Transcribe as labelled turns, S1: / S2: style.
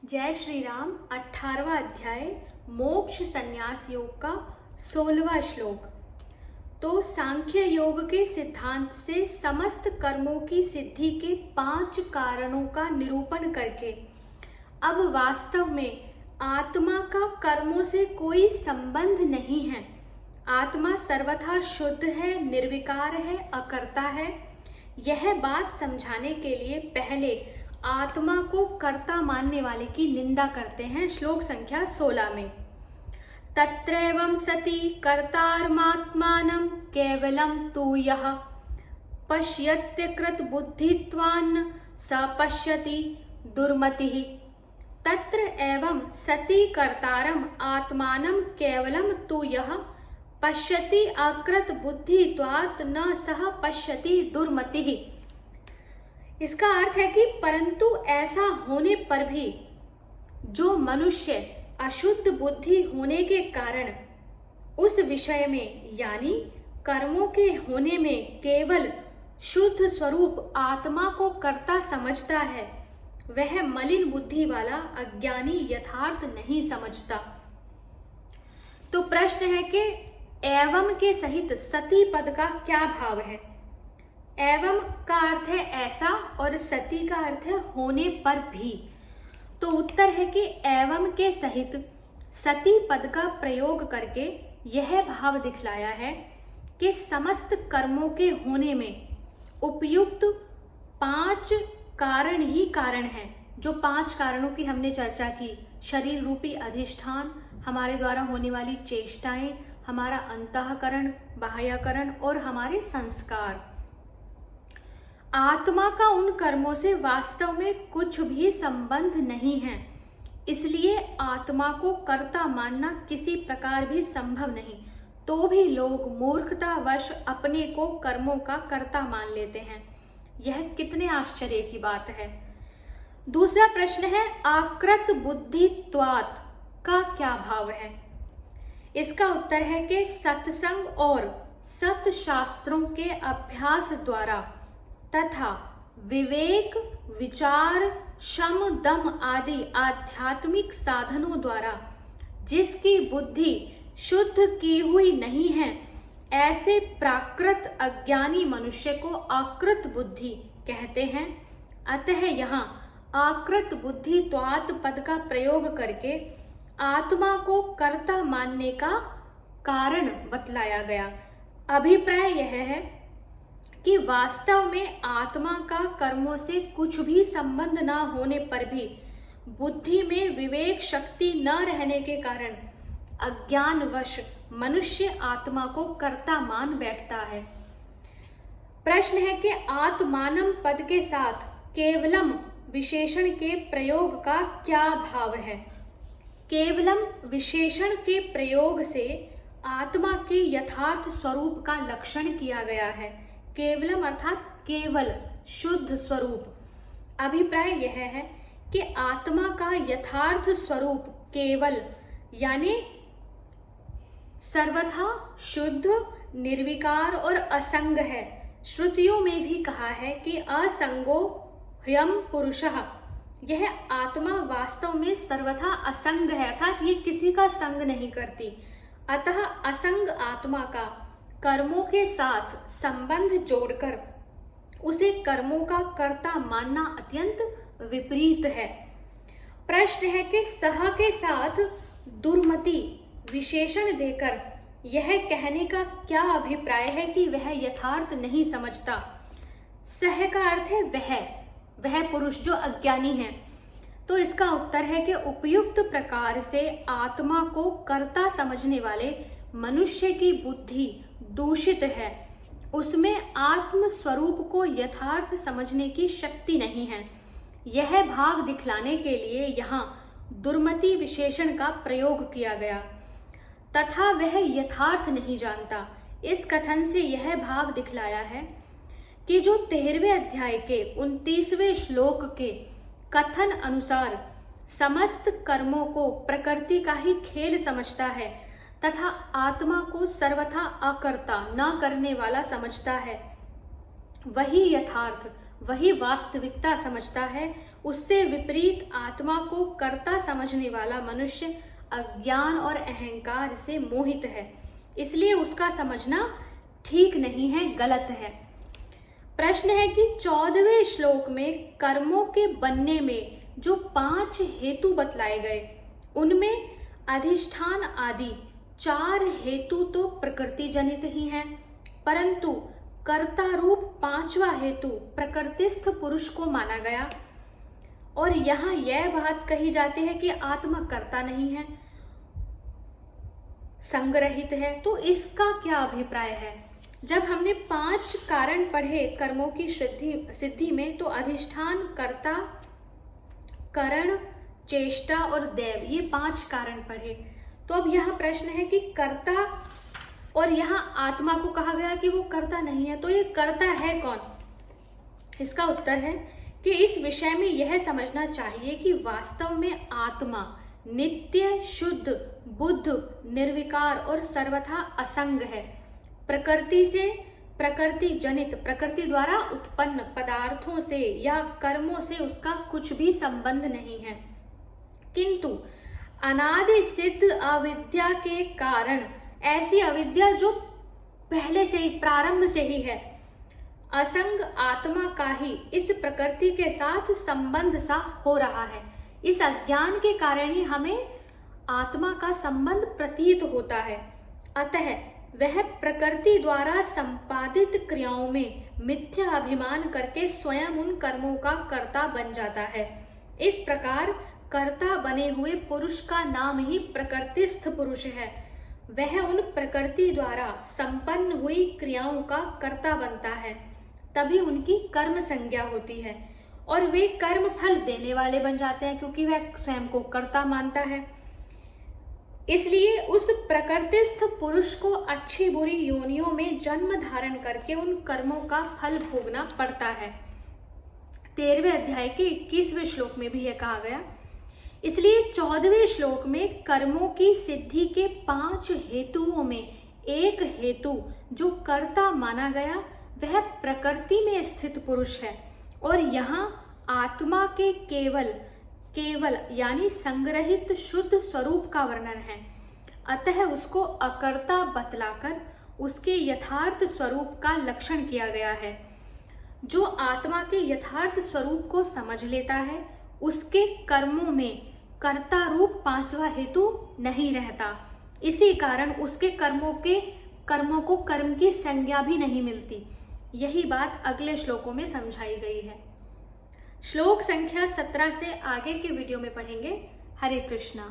S1: जय श्री राम। 18वां अध्याय मोक्ष संन्यास योग का 16वां श्लोक। तो सांख्य योग के सिद्धांत से समस्त कर्मों की सिद्धि के 5 कारणों का निरूपण करके अब वास्तव में आत्मा का कर्मों से कोई संबंध नहीं है। आत्मा सर्वथा शुद्ध है, निर्विकार है, अकर्ता है। यह बात समझाने के लिए पहले आत्मा को कर्ता मानने वाले की निंदा करते हैं। श्लोक संख्या 16 में तत्रैवं सति कर्तारमात्मानं केवलं तु यः पश्यत्यकृत बुद्धित्वान्न स पश्यति दुर्मतिः। तत्र एवं सति कर्तारम आत्मानं केवलं तु यः पश्यति अकृत बुद्धित्वात् न सह पश्यति दुर्मतिः। इसका अर्थ है कि परंतु ऐसा होने पर भी जो मनुष्य अशुद्ध बुद्धि होने के कारण उस विषय में यानी कर्मों के होने में केवल शुद्ध स्वरूप आत्मा को कर्ता समझता है, वह मलिन बुद्धि वाला अज्ञानी यथार्थ नहीं समझता। तो प्रश्न है कि एवं के सहित सती पद का क्या भाव है। एवं का अर्थ है ऐसा और सती का अर्थ है होने पर भी। तो उत्तर है कि एवं के सहित सती पद का प्रयोग करके यह भाव दिखलाया है कि समस्त कर्मों के होने में उपयुक्त 5 कारण ही कारण हैं। जो 5 कारणों की हमने चर्चा की, शरीर रूपी अधिष्ठान, हमारे द्वारा होने वाली चेष्टाएं, हमारा अंतःकरण, बाह्यकरण और हमारे संस्कार। आत्मा का उन कर्मों से वास्तव में कुछ भी संबंध नहीं है, इसलिए आत्मा को कर्ता मानना किसी प्रकार भी संभव नहीं। तो भी लोग मूर्खतावश अपने को कर्मों का कर्ता मान लेते हैं। यह कितने आश्चर्य की बात है। दूसरा प्रश्न है आकृत बुद्धित्वात् का क्या भाव है। इसका उत्तर है कि सत्संग और सत्शास्त्रों के अभ्यास द्वारा तथा विवेक, विचार, शम, दम आदि आध्यात्मिक साधनों द्वारा जिसकी बुद्धि शुद्ध की हुई नहीं है, ऐसे प्राकृत अज्ञानी मनुष्य को आकृत बुद्धि कहते हैं। अतः यहाँ आकृत बुद्धि त्वात् पद का प्रयोग करके आत्मा को कर्ता मानने का कारण बतलाया गया। अभिप्राय यह है कि वास्तव में आत्मा का कर्मों से कुछ भी संबंध न होने पर भी बुद्धि में विवेक शक्ति न रहने के कारण अज्ञानवश मनुष्य आत्मा को कर्ता मान बैठता है। प्रश्न है कि आत्मानम पद के साथ केवलम विशेषण के प्रयोग का क्या भाव है। केवलम विशेषण के प्रयोग से आत्मा के यथार्थ स्वरूप का लक्षण किया गया है। केवलम अर्थात केवल, शुद्ध स्वरूप। अभिप्राय यह है कि आत्मा का यथार्थ स्वरूप केवल यानी सर्वथा शुद्ध, निर्विकार और असंग है। श्रुतियों में भी कहा है कि असंगो ह्यम पुरुषः। यह आत्मा वास्तव में सर्वथा असंग है, अर्थात ये किसी का संग नहीं करती। अतः असंग आत्मा का कर्मों के साथ संबंध जोड़कर उसे कर्मों का कर्ता मानना अत्यंत विपरीत है। प्रश्न है कि सह के साथ दुर्मति विशेषण देकर यह कहने का क्या अभिप्राय है कि वह यथार्थ नहीं समझता। सह का अर्थ है वह पुरुष जो अज्ञानी है। तो इसका उत्तर है कि उपयुक्त प्रकार से आत्मा को कर्ता समझने वाले मनुष्य की बुद्धि दूषित है, उसमें आत्म स्वरूप को यथार्थ समझने की शक्ति नहीं है। यह भाव दिखलाने के लिए यहाँ दुर्मति विशेषण का प्रयोग किया गया तथा वह यथार्थ नहीं जानता। इस कथन से यह भाव दिखलाया है कि जो 13वें अध्याय के 29वें श्लोक के कथन अनुसार समस्त कर्मों को प्रकृति का ही खेल समझता है तथा आत्मा को सर्वथा अकर्ता न करने वाला समझता है, वही यथार्थ, वही वास्तविकता समझता है। उससे विपरीत आत्मा को कर्ता समझने वाला मनुष्य अज्ञान और अहंकार से मोहित है, इसलिए उसका समझना ठीक नहीं है, गलत है। प्रश्न है कि 14वें श्लोक में कर्मों के बनने में जो 5 हेतु बतलाए गए, उनमें अधिष्ठान आदि 4 हेतु तो प्रकृति जनित ही हैं, परंतु कर्ता रूप 5वां हेतु प्रकृतिस्थ पुरुष को माना गया। और यहाँ यह बात कही जाती है कि आत्मा कर्ता नहीं है, संग्रहित है। तो इसका क्या अभिप्राय है? जब हमने 5 कारण पढ़े कर्मों की सिद्धि में, तो अधिष्ठान, कर्ता, करण, चेष्टा और दैव, ये 5 कारण पढ़े। तो अब यहाँ प्रश्न है कि कर्ता, और यहाँ आत्मा को कहा गया कि वो कर्ता नहीं है, तो ये कर्ता है कौन? इसका उत्तर है कि इस विषय में यह समझना चाहिए कि वास्तव में आत्मा नित्य, शुद्ध, बुद्ध, निर्विकार और सर्वथा असंग है। प्रकृति से, प्रकृति जनित, प्रकृति द्वारा उत्पन्न पदार्थों से या कर्मों से उसका कुछ भी संबंध नहीं है, किंतु अनादि सिद्ध अविद्या के कारण, ऐसी अविद्या जो पहले से ही, प्रारंभ से ही है, असंग आत्मा का ही इस प्रकृति के साथ संबंध सा हो रहा है। इस अज्ञान के कारण ही हमें आत्मा का संबंध प्रतीत होता है। अतः वह प्रकृति द्वारा संपादित क्रियाओं में मिथ्या अभिमान करके स्वयं उन कर्मों का कर्ता बन जाता है। इस प्रकार कर्ता बने हुए पुरुष का नाम ही प्रकृतिस्थ पुरुष है। वह उन प्रकृति द्वारा संपन्न हुई क्रियाओं का कर्ता बनता है, तभी उनकी कर्म संज्ञा होती है और वे कर्म फल देने वाले बन जाते हैं, क्योंकि वह स्वयं को कर्ता मानता है। इसलिए उस प्रकृतिस्थ पुरुष को अच्छी बुरी योनियों में जन्म धारण करके उन कर्मों का फल भोगना पड़ता है। 13वें अध्याय के 21वें श्लोक में भी यह कहा गया। इसलिए 14वें श्लोक में कर्मों की सिद्धि के 5 हेतुओं में एक हेतु जो कर्ता माना गया वह प्रकृति में स्थित पुरुष है, और यहाँ आत्मा के केवल यानी संग्रहित शुद्ध स्वरूप का वर्णन है। अतः उसको अकर्ता बतलाकर उसके यथार्थ स्वरूप का लक्षण किया गया है। जो आत्मा के यथार्थ स्वरूप को समझ लेता है, उसके कर्मों में कर्ता रूप 5वां हेतु नहीं रहता। इसी कारण उसके कर्मों को कर्म की संज्ञा भी नहीं मिलती। यही बात अगले श्लोकों में समझाई गई है। श्लोक संख्या 17 से आगे के वीडियो में पढ़ेंगे। हरे कृष्णा।